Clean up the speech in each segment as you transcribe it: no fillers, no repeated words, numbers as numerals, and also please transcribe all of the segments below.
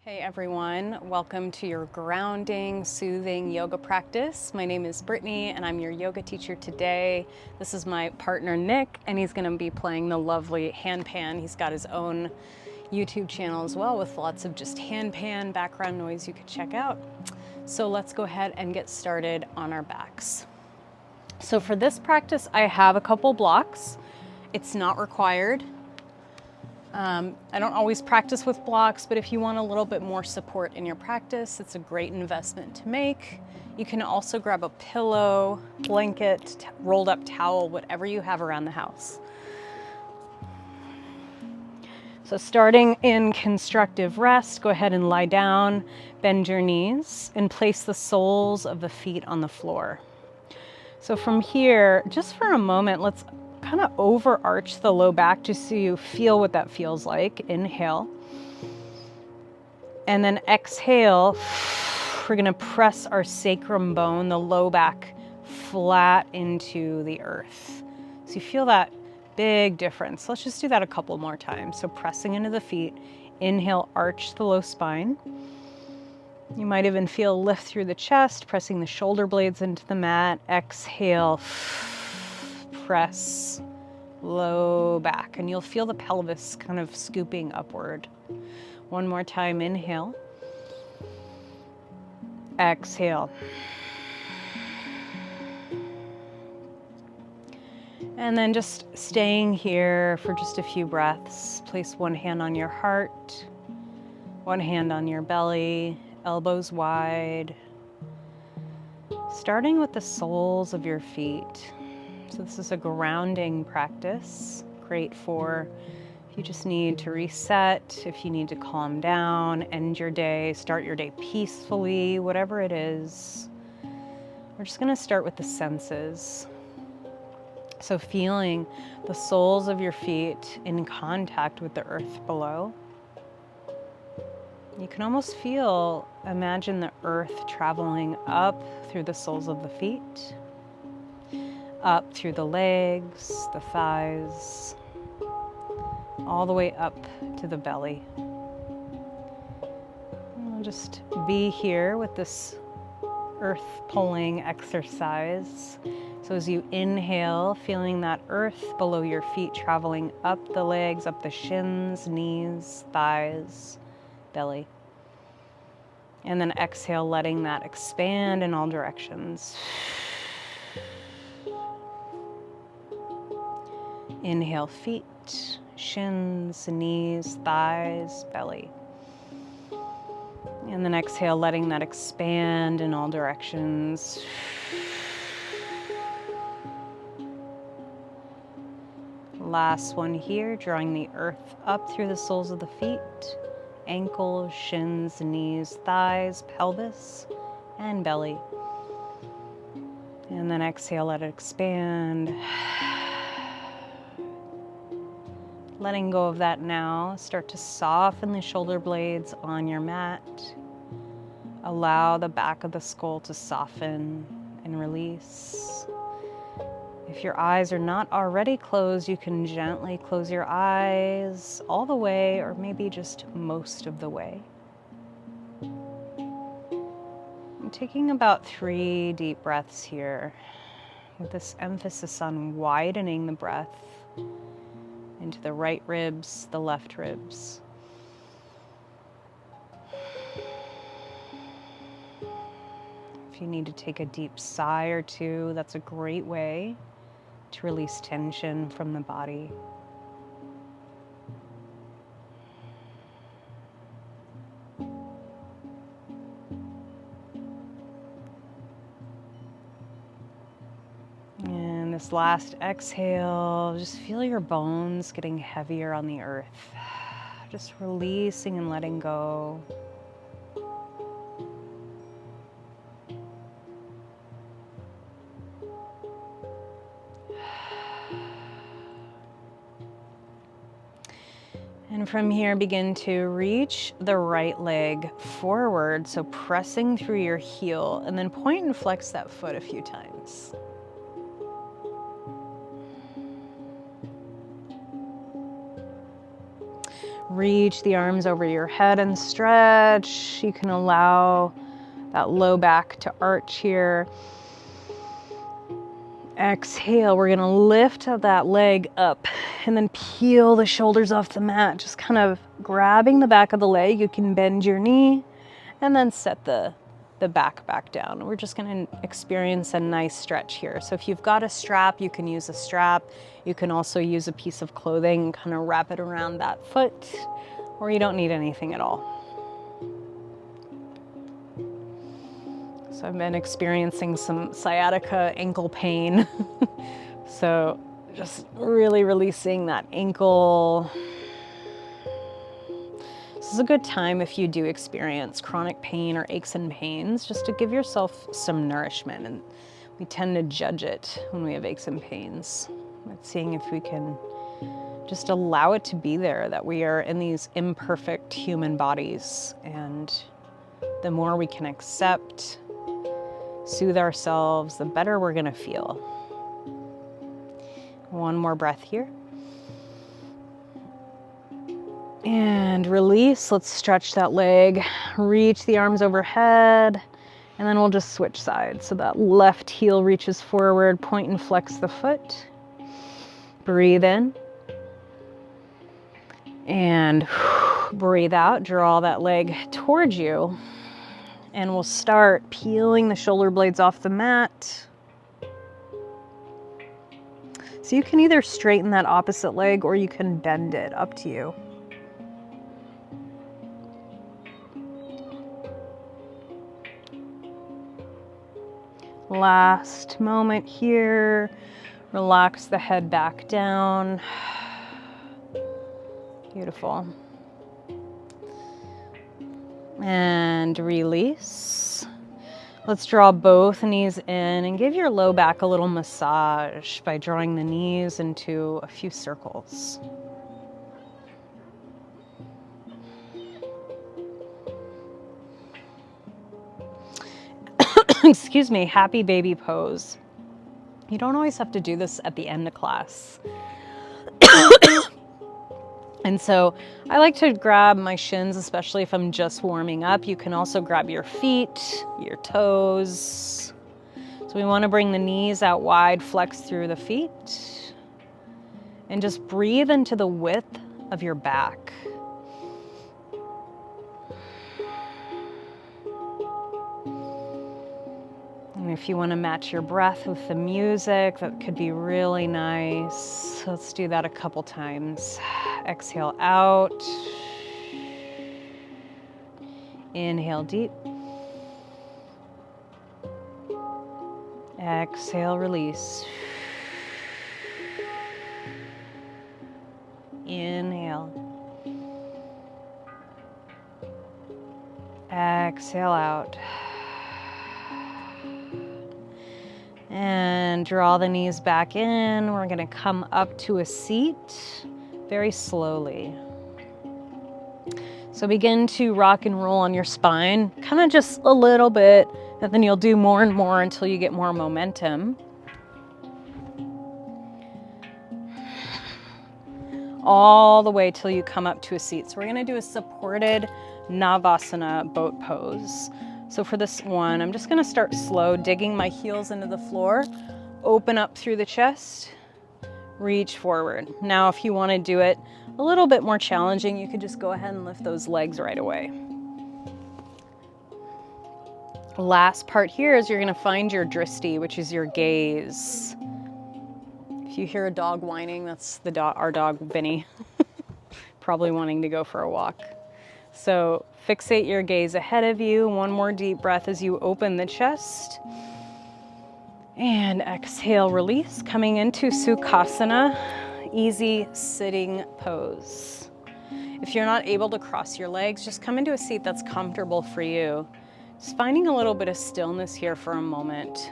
Hey everyone, welcome to your grounding, soothing yoga practice. My name is Brittany and I'm your yoga teacher today. This is my partner Nick and he's going to be playing the lovely hand pan. He's got his own YouTube channel as well with lots of just hand pan background noise you could check out. So let's go ahead and get started on our backs. So for this practice I have a couple blocks. It's not required. I don't always practice with blocks, but if you want a little bit more support in your practice, it's a great investment to make. You can also grab a pillow, blanket, rolled up towel, whatever you have around the house. So starting in constructive rest, go ahead and lie down, bend your knees, and place the soles of the feet on the floor. So from here, just for a moment, let's kind of overarch the low back just so you feel what that feels like. Inhale. And then exhale, we're gonna press our sacrum bone, the low back, flat into the earth. So you feel that big difference. Let's just do that a couple more times. So pressing into the feet, inhale, arch the low spine. You might even feel a lift through the chest, pressing the shoulder blades into the mat. Exhale, press low back, and you'll feel the pelvis kind of scooping upward. One more time, inhale. Exhale. And then just staying here for just a few breaths. Place one hand on your heart, one hand on your belly, elbows wide. Starting with the soles of your feet. So this is a grounding practice, great for if you just need to reset, if you need to calm down, end your day, start your day peacefully, whatever it is. We're just gonna start with the senses. So feeling the soles of your feet in contact with the earth below. You can almost imagine the earth traveling up through the soles of the feet, up through the legs, the thighs, all the way up to the belly. I'll just be here with this earth pulling exercise. So as you inhale, feeling that earth below your feet traveling up the legs, up the shins, knees, thighs, belly. And then exhale, letting that expand in all directions. Inhale, feet, shins, knees, thighs, belly. And then exhale, letting that expand in all directions. Last one here, drawing the earth up through the soles of the feet, ankles, shins, knees, thighs, pelvis, and belly. And then exhale, let it expand. Letting go of that now, start to soften the shoulder blades on your mat. Allow the back of the skull to soften and release. If your eyes are not already closed, you can gently close your eyes all the way, or maybe just most of the way. I'm taking about 3 deep breaths here, with this emphasis on widening the breath into the right ribs, the left ribs. If you need to take a deep sigh or two, that's a great way to release tension from the body. And this last exhale, just feel your bones getting heavier on the earth. Just releasing and letting go. And from here, begin to reach the right leg forward. So pressing through your heel, and then point and flex that foot a few times. Reach the arms over your head and stretch. You can allow that low back to arch here. Exhale, we're gonna lift that leg up and then peel the shoulders off the mat, just kind of grabbing the back of the leg. You can bend your knee and then set the back down. We're just gonna experience a nice stretch here. So if you've got a strap, you can use a strap. You can also use a piece of clothing and kind of wrap it around that foot, or you don't need anything at all. So I've been experiencing some sciatica ankle pain. So just really releasing that ankle. This is a good time if you do experience chronic pain or aches and pains, just to give yourself some nourishment. And we tend to judge it when we have aches and pains. But seeing if we can just allow it to be there, that we are in these imperfect human bodies. And the more we can accept, soothe ourselves, the better we're gonna feel. One more breath here. And release. Let's stretch that leg, reach the arms overhead, and then we'll just switch sides. So that left heel reaches forward, point and flex the foot. Breathe in. And breathe out, draw that leg towards you. And we'll start peeling the shoulder blades off the mat. So you can either straighten that opposite leg or you can bend it, up to you. Last moment here. Relax the head back down. Beautiful. And release. Let's draw both knees in and give your low back a little massage by drawing the knees into a few circles. Excuse me, happy baby pose. You don't always have to do this at the end of class. And so I like to grab my shins, especially if I'm just warming up. You can also grab your feet, your toes. So we want to bring the knees out wide, flex through the feet, and just breathe into the width of your back. And if you want to match your breath with the music, that could be really nice. Let's do that a couple times. Exhale out. Inhale deep. Exhale, release. Inhale. Exhale out. And draw the knees back in. We're going to come up to a seat very slowly. So begin to rock and roll on your spine, kind of just a little bit, and then you'll do more and more until you get more momentum. All the way till you come up to a seat. So we're going to do a supported Navasana boat pose. So for this one, I'm just gonna start slow, digging my heels into the floor, open up through the chest, reach forward. Now, if you wanna do it a little bit more challenging, you could just go ahead and lift those legs right away. Last part here is you're gonna find your drishti, which is your gaze. If you hear a dog whining, that's our dog, Vinny, probably wanting to go for a walk. So fixate your gaze ahead of you. One more deep breath as you open the chest. And exhale, release, coming into Sukhasana, easy sitting pose. If you're not able to cross your legs, just come into a seat that's comfortable for you. Just finding a little bit of stillness here for a moment.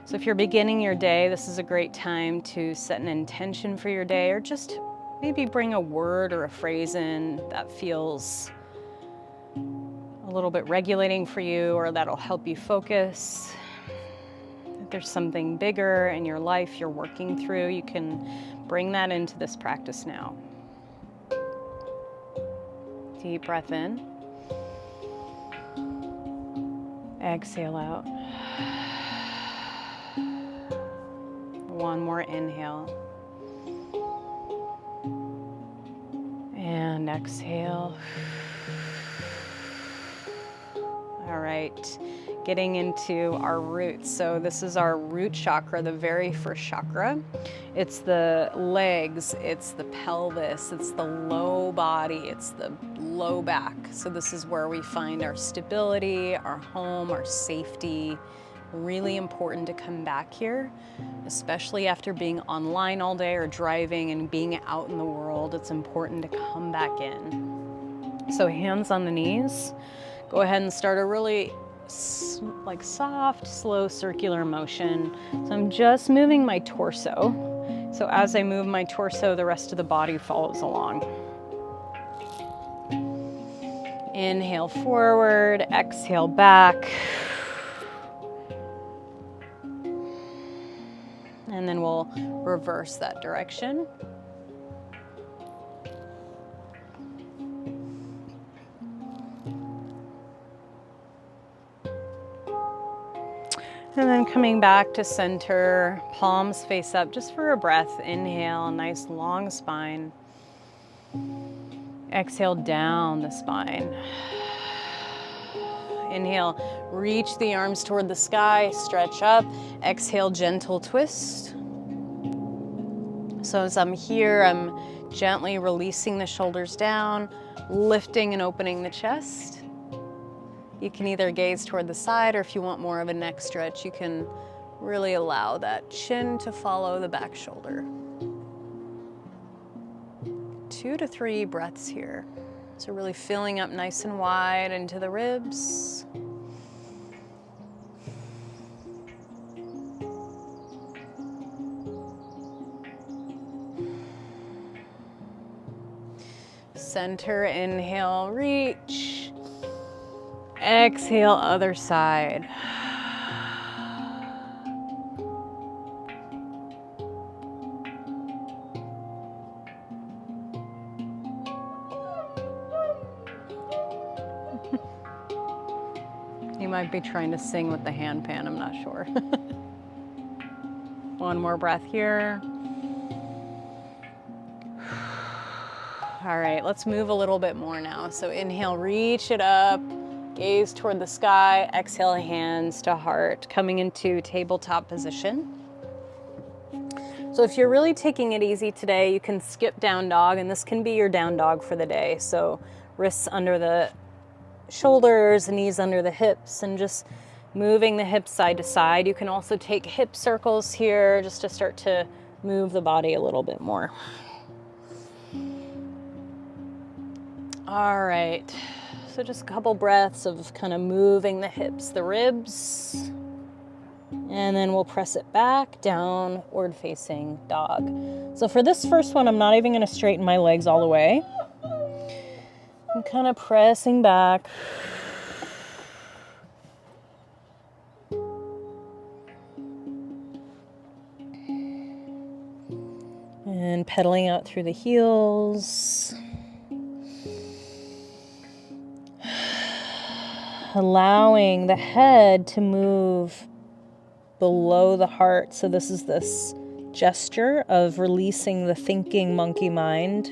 So if you're beginning your day, this is a great time to set an intention for your day, or just maybe bring a word or a phrase in that feels a little bit regulating for you, or that'll help you focus. If there's something bigger in your life you're working through, you can bring that into this practice now. Deep breath in. Exhale out. One more inhale. And exhale. All right, getting into our roots. So this is our root chakra, the very first chakra. It's the legs, it's the pelvis, it's the low body, it's the low back. So this is where we find our stability, our home, our safety. Really important to come back here, especially after being online all day or driving and being out in the world. It's important to come back in. So hands on the knees. Go ahead and start a really like soft, slow circular motion. So I'm just moving my torso. So as I move my torso, the rest of the body follows along. Inhale forward, exhale back. And then we'll reverse that direction. And then coming back to center, palms face up just for a breath. Inhale, nice long spine. Exhale down the spine. Inhale, reach the arms toward the sky, stretch up. Exhale, gentle twist. So as I'm here, I'm gently releasing the shoulders down, lifting and opening the chest. You can either gaze toward the side, or if you want more of a neck stretch, you can really allow that chin to follow the back shoulder. 2 to 3 breaths here. So really filling up nice and wide into the ribs. Center, inhale, reach. Exhale, other side. You might be trying to sing with the hand pan, I'm not sure. One more breath here. All right, let's move a little bit more now. So inhale, reach it up, gaze toward the sky, exhale, hands to heart, coming into tabletop position. So if you're really taking it easy today, you can skip down dog, and this can be your down dog for the day. So wrists under the shoulders, knees under the hips, and just moving the hips side to side. You can also take hip circles here just to start to move the body a little bit more. All right, so just a couple breaths of kind of moving the hips, the ribs, and then we'll press it back, downward facing dog. So for this first one, I'm not even gonna straighten my legs all the way. I'm kind of pressing back. And pedaling out through the heels. Allowing the head to move below the heart. So this is this gesture of releasing the thinking monkey mind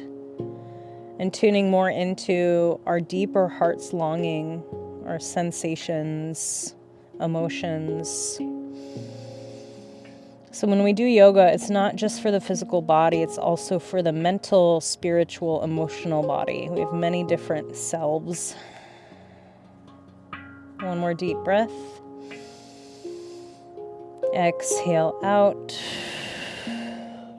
and tuning more into our deeper heart's longing, our sensations, emotions. So when we do yoga, it's not just for the physical body, it's also for the mental, spiritual, emotional body. We have many different selves. One more deep breath. Exhale out.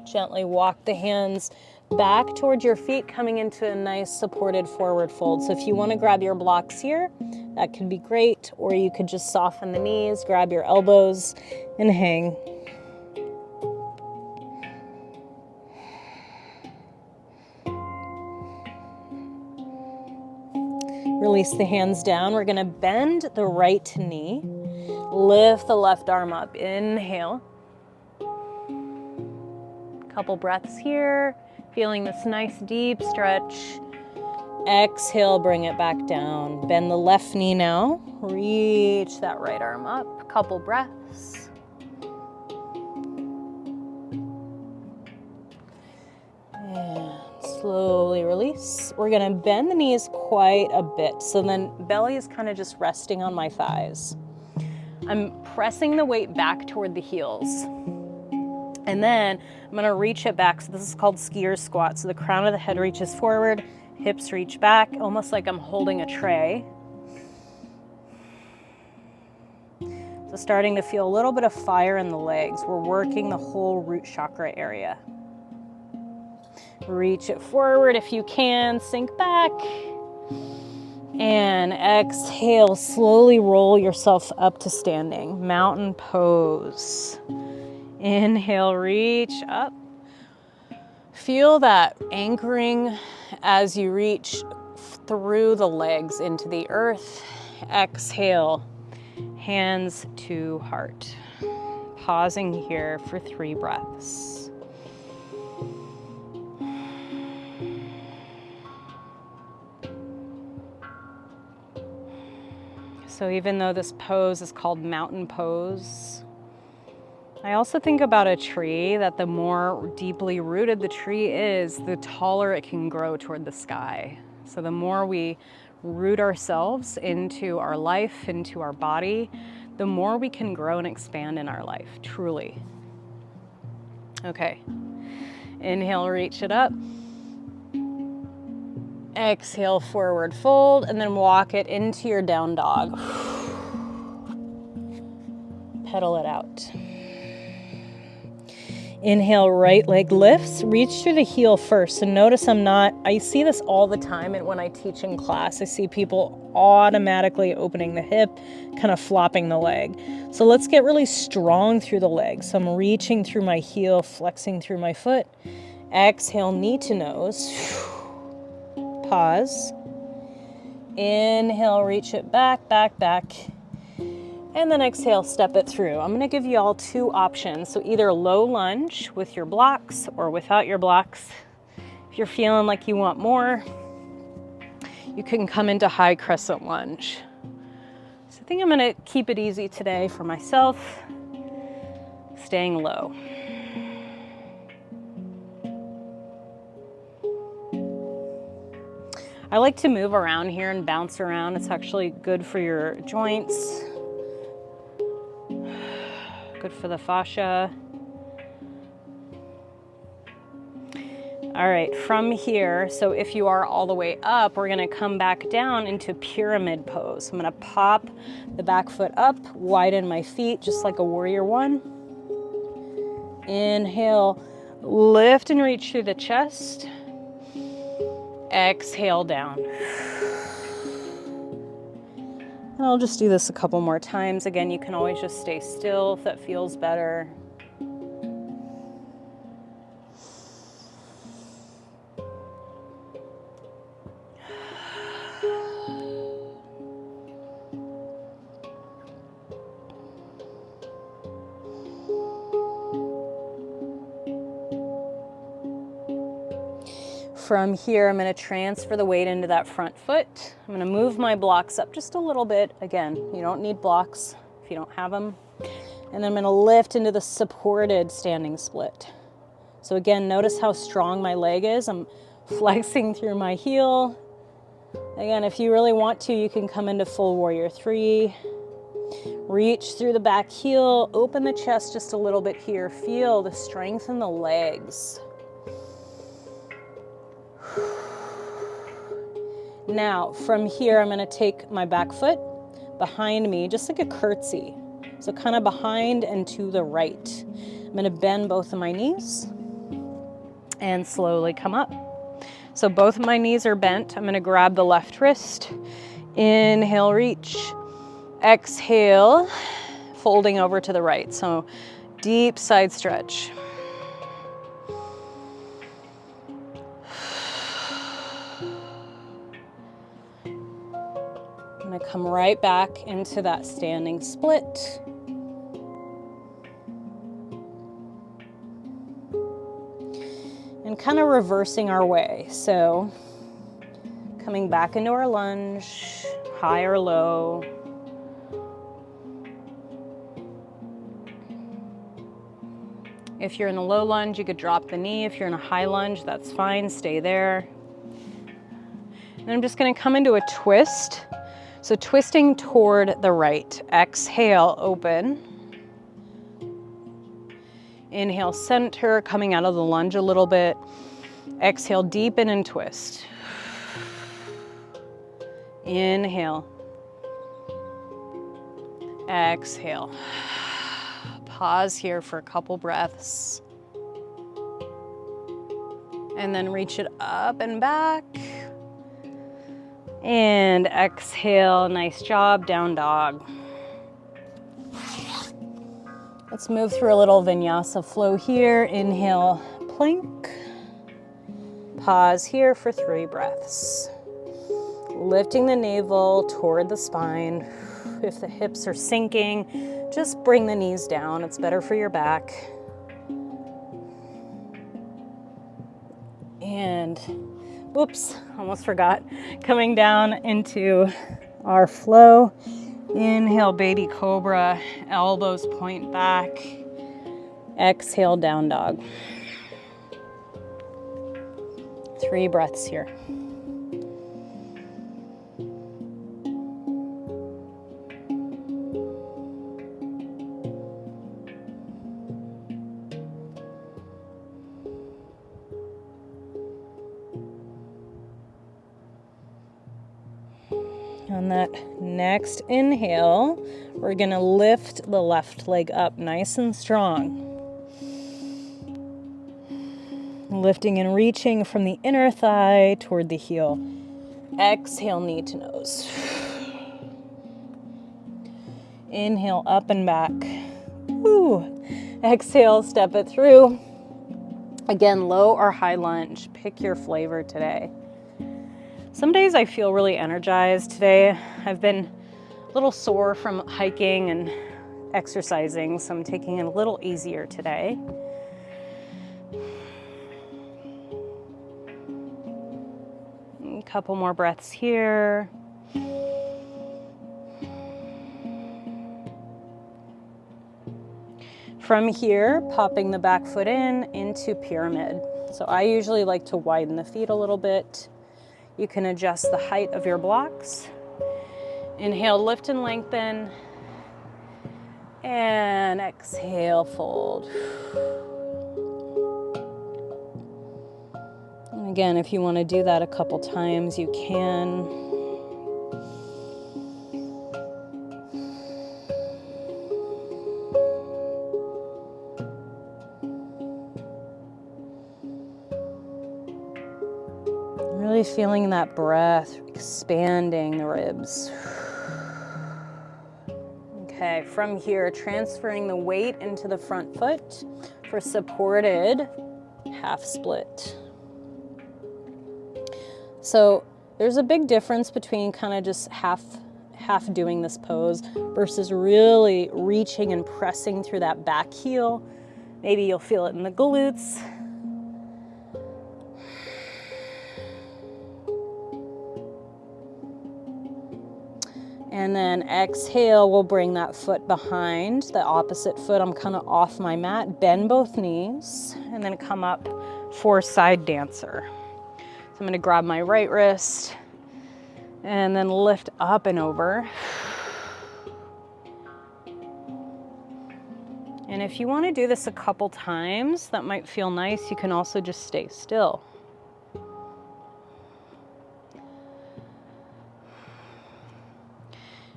Gently walk the hands back towards your feet, coming into a nice supported forward fold. So if you want to grab your blocks here, that could be great, or you could just soften the knees, grab your elbows, and hang. Release the hands down. We're going to bend the right knee. Lift the left arm up. Inhale. Couple breaths here. Feeling this nice deep stretch. Exhale, bring it back down. Bend the left knee now. Reach that right arm up. Couple breaths. And slowly release. We're gonna bend the knees quite a bit. So then belly is kind of just resting on my thighs. I'm pressing the weight back toward the heels. And then I'm gonna reach it back. So this is called skier squat. So the crown of the head reaches forward, hips reach back, almost like I'm holding a tray. So starting to feel a little bit of fire in the legs. We're working the whole root chakra area. Reach it forward if you can, sink back. And exhale, slowly roll yourself up to standing. Mountain pose. Inhale, reach up. Feel that anchoring as you reach through the legs into the earth. Exhale, hands to heart. Pausing here for 3 breaths. So even though this pose is called mountain pose, I also think about a tree that the more deeply rooted the tree is, the taller it can grow toward the sky. So the more we root ourselves into our life, into our body, the more we can grow and expand in our life, truly. Okay, inhale, reach it up. Exhale, forward fold, and then walk it into your down dog. Pedal it out. Inhale, right leg lifts, reach through the heel first. And notice I see this all the time, and when I teach in class, I see people automatically opening the hip, kind of flopping the leg. So let's get really strong through the leg. So I'm reaching through my heel, flexing through my foot. Exhale, knee to nose. Pause. Inhale, reach it back, back, back. And then exhale, step it through. I'm gonna give you all 2 options. So either low lunge with your blocks or without your blocks. If you're feeling like you want more, you can come into high crescent lunge. So I think I'm gonna keep it easy today for myself, staying low. I like to move around here and bounce around. It's actually good for your joints, good for the fascia. All right, from here, so if you are all the way up, we're gonna come back down into pyramid pose. I'm gonna pop the back foot up, widen my feet, just like a warrior 1. Inhale, lift and reach through the chest. Exhale down. And I'll just do this a couple more times. Again, you can always just stay still if that feels better. From here, I'm going to transfer the weight into that front foot. I'm going to move my blocks up just a little bit. Again, you don't need blocks if you don't have them. And then I'm going to lift into the supported standing split. So again, notice how strong my leg is. I'm flexing through my heel. Again, if you really want to, you can come into full warrior 3. Reach through the back heel, open the chest just a little bit here. Feel the strength in the legs. Now, from here, I'm going to take my back foot behind me, just like a curtsy. So kind of behind and to the right. I'm going to bend both of my knees and slowly come up. So both of my knees are bent. I'm going to grab the left wrist. Inhale, reach. Exhale, folding over to the right. So deep side stretch. I'm going to come right back into that standing split. And kind of reversing our way. So Coming back into our lunge, high or low. If you're in a low lunge, you could drop the knee. If you're in a high lunge, that's fine, stay there. And I'm just gonna come into a twist. So twisting toward the right. Exhale, open. Inhale, center, coming out of the lunge a little bit. Exhale, deepen and twist. Inhale. Exhale. Pause here for a couple breaths. And then reach it up and back. And exhale, nice job, down dog. Let's move through a little vinyasa flow here. Inhale, plank. Pause here for 3 breaths. Lifting the navel toward the spine. If the hips are sinking, just bring the knees down. It's better for your back. And, whoops, almost forgot. Coming down into our flow. Inhale, baby cobra, elbows point back. Exhale, down dog. 3 breaths here. On that next inhale, we're gonna lift the left leg up nice and strong. Lifting and reaching from the inner thigh toward the heel. Exhale, knee to nose. Inhale, up and back. Woo. Exhale, step it through. Again, low or high lunge. Pick your flavor today. Some days I feel really energized. Today I've been a little sore from hiking and exercising, so I'm taking it a little easier today. A couple more breaths here. From here, popping the back foot in into pyramid. So I usually like to widen the feet a little bit. You can adjust the height of your blocks. Inhale, lift and lengthen. And exhale, fold. And again, if you want to do that a couple times, you can. Really feeling that breath, expanding the ribs. Okay, from here, transferring the weight into the front foot for supported half split. So there's a big difference between kind of just half doing this pose versus really reaching and pressing through that back heel. Maybe you'll feel it in the glutes. And then exhale, we'll bring that foot behind, the opposite foot. I'm kind of off my mat, bend both knees, and then come up for side dancer. So I'm gonna grab my right wrist and then lift up and over. And if you wanna do this a couple times, that might feel nice. You can also just stay still.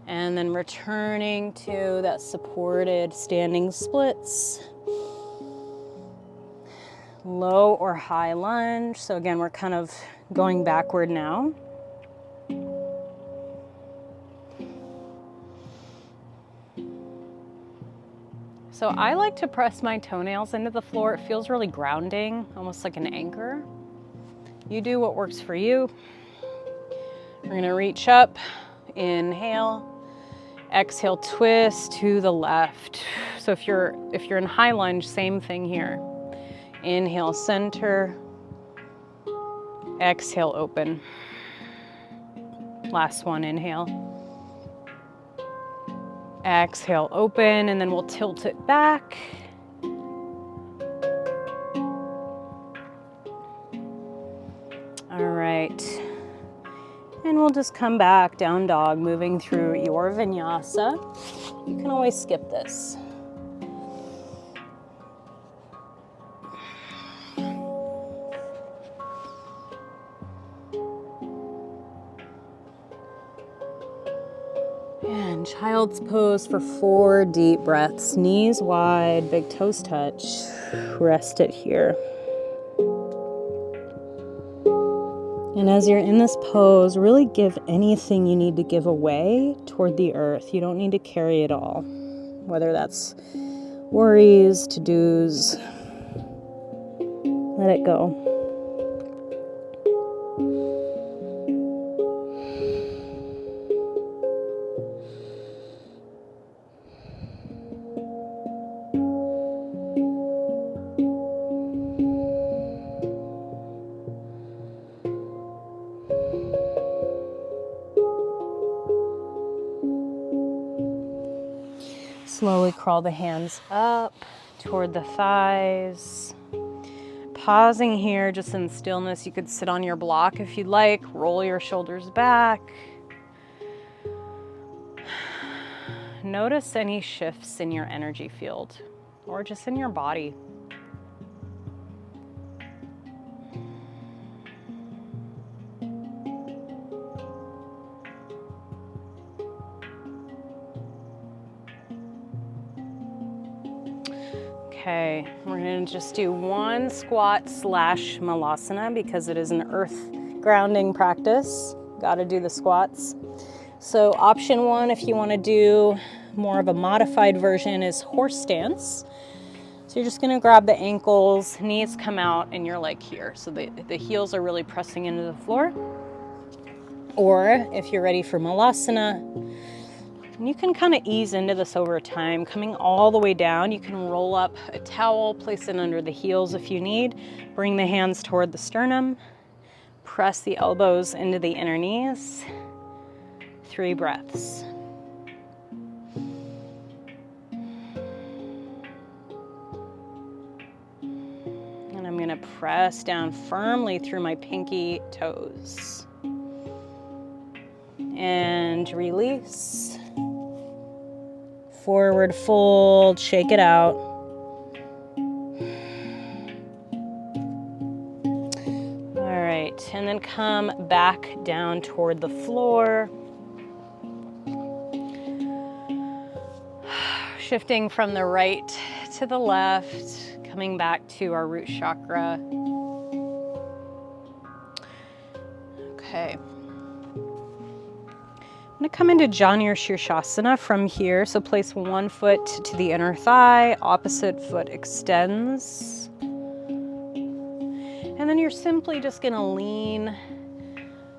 And then returning to that supported standing splits. Low or high lunge. So again, we're kind of going backward now. So I like to press my toenails into the floor. It feels really grounding, almost like an anchor. You do what works for you. We're gonna reach up, inhale. Exhale, twist to the left. So if you're in high lunge, same thing here. Inhale, center. Exhale, open. Last one, inhale. Exhale, open, and then we'll tilt it back. All right. And we'll just come back, down dog, moving through your vinyasa. You can always skip this. And child's pose for 4 deep breaths. Knees wide, big toes touch. Rest it here. And as you're in this pose, really give anything you need to give away toward the earth. You don't need to carry it all, whether that's worries, to-dos. Let it go. Slowly crawl the hands up toward the thighs. Pausing here just in stillness. You could sit on your block if you'd like. Roll your shoulders back. Notice any shifts in your energy field or just in your body. Okay, we're gonna just do one squat / malasana because it is an earth grounding practice. Gotta do the squats. So option 1, if you wanna do more of a modified version, is horse stance. So you're just gonna grab the ankles, knees come out, and you're like here. So the heels are really pressing into the floor. Or if you're ready for malasana, and you can kind of ease into this over time, coming all the way down. You can roll up a towel, place it under the heels if you need. Bring the hands toward the sternum. Press the elbows into the inner knees. 3 breaths. And I'm gonna press down firmly through my pinky toes. And release. Forward fold, shake it out. All right, and then come back down toward the floor. Shifting from the right to the left, coming back to our root chakra. Okay. I'm gonna come into Janu Shirshasana from here. So place one foot to the inner thigh, opposite foot extends. And then you're simply just gonna lean.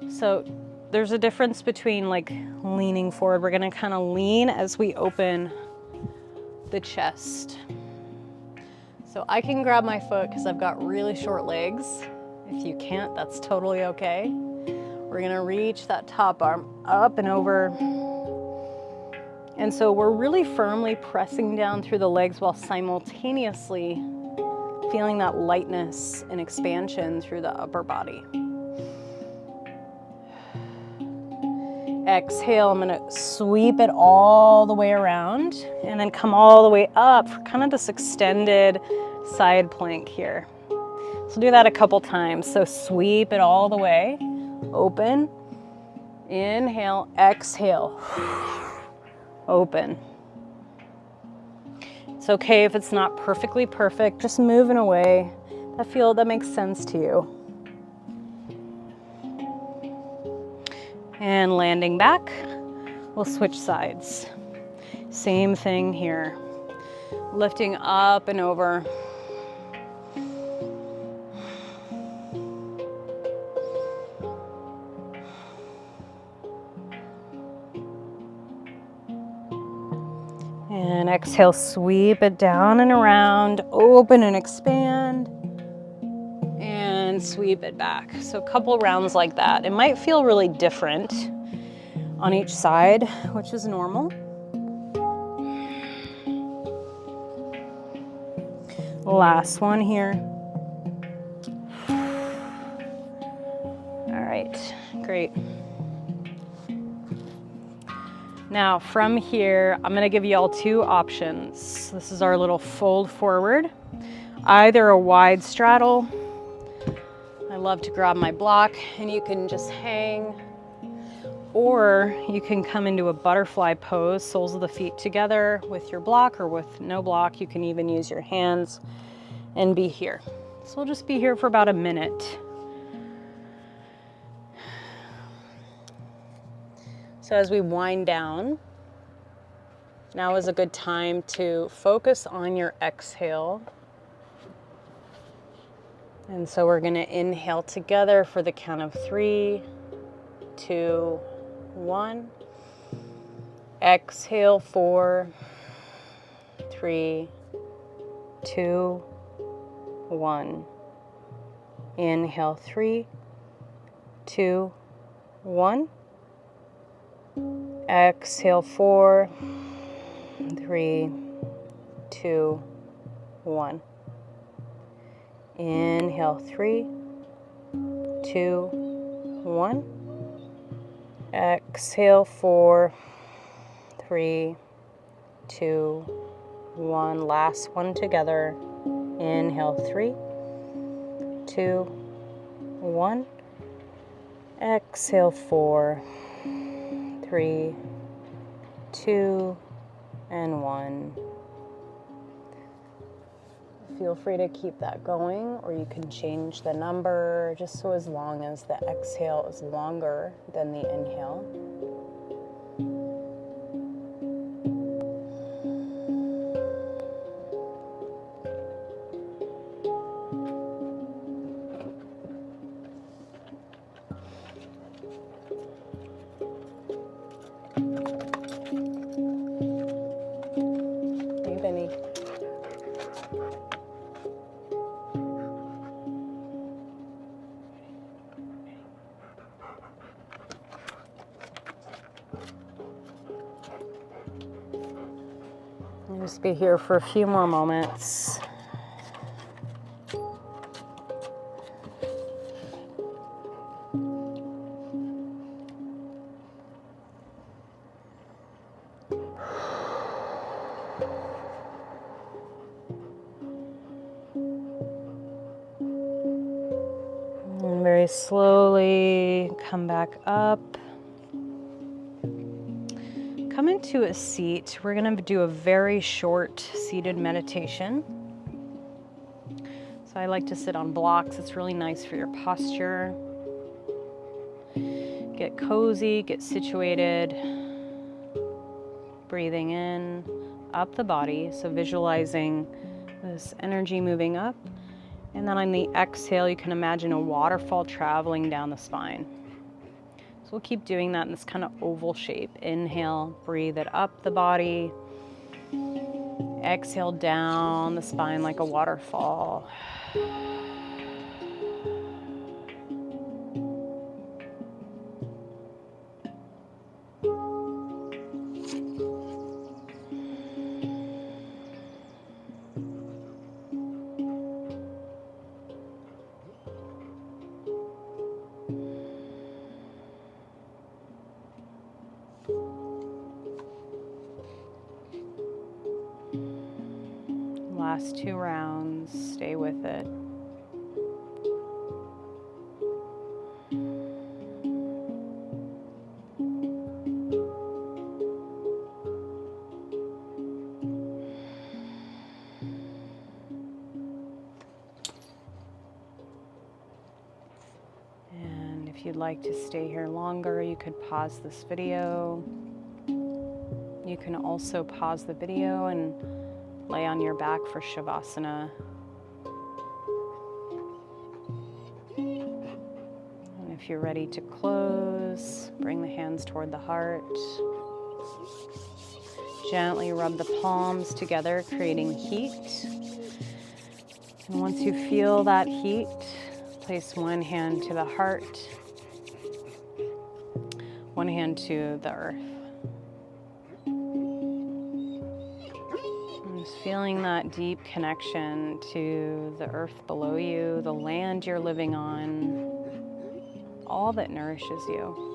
So there's a difference between like leaning forward. We're gonna kind of lean as we open the chest. So I can grab my foot because I've got really short legs. If you can't, that's totally okay. We're gonna reach that top arm up and over. And so we're really firmly pressing down through the legs while simultaneously feeling that lightness and expansion through the upper body. Exhale, I'm gonna sweep it all the way around and then come all the way up for kind of this extended side plank here. So do that a couple times. So sweep it all the way, open, inhale, exhale, open. It's okay if it's not perfectly perfect, just move in a way that makes sense to you. And landing back, we'll switch sides. Same thing here. Lifting up and over. And exhale, sweep it down and around, open and expand. And sweep it back. So a couple rounds like that. It might feel really different on each side, which is normal. Last one here. All right, great. Now from here, I'm gonna give you all two options. This is our little fold forward. Either a wide straddle. I love to grab my block and you can just hang, or you can come into a butterfly pose, soles of the feet together with your block or with no block. You can even use your hands and be here. So we'll just be here for about a minute. So as we wind down, now is a good time to focus on your exhale. And so we're going to inhale together for the count of 3, 2, 1. Exhale 4, 3, 2, 1. Inhale 3, 2, 1. Exhale 4, 3, 2, 1. Inhale 3, 2, 1. Exhale 4, 3, 2, 1. Last one together. Inhale 3, 2, 1. Exhale 4, 3, 2, and 1. Feel free to keep that going, or you can change the number just so as long as the exhale is longer than the inhale. Hey, Benny. I'll just be here for a few more moments. And very slowly come back up. Come into a seat. We're going to do a very short seated meditation. So I like to sit on blocks. It's really nice for your posture. Get cozy, get situated. Breathing in, up the body. So visualizing this energy moving up. And then on the exhale, you can imagine a waterfall traveling down the spine. So we'll keep doing that in this kind of oval shape. Inhale, breathe it up the body. Exhale down the spine like a waterfall. Last 2 rounds, stay with it. And if you'd like to stay here longer, you could pause this video. You can also pause the video and lay on your back for Shavasana. And if you're ready to close, bring the hands toward the heart. Gently rub the palms together, creating heat. And once you feel that heat, place one hand to the heart, One hand to the earth. And just feeling that deep connection to the earth below you, the land you're living on, all that nourishes you.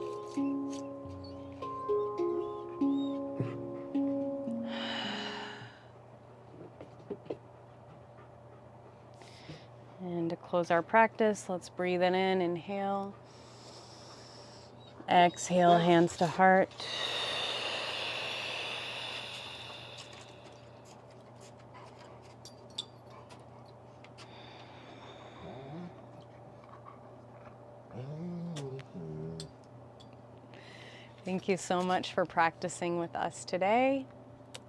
And to close our practice, let's breathe it in, inhale. Exhale, hands to heart. Thank you so much for practicing with us today.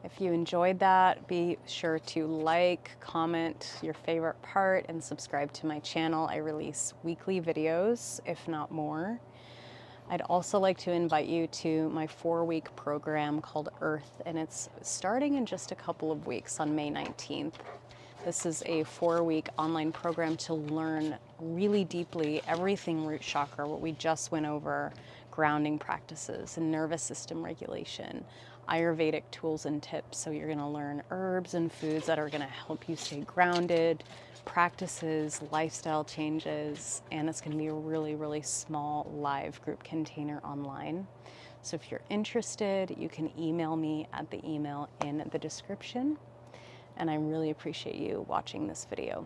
If you enjoyed that, be sure to like, comment your favorite part, and subscribe to my channel. I release weekly videos, if not more. I'd also like to invite you to my 4-week program called Earth, and it's starting in just a couple of weeks on May 19th. This is a 4-week online program to learn really deeply everything root chakra, what we just went over, grounding practices and nervous system regulation, Ayurvedic tools and tips. So you're going to learn herbs and foods that are going to help you stay grounded, practices, lifestyle changes, and it's going to be a really, really small live group container online. So if you're interested, you can email me at the email in the description. And I really appreciate you watching this video.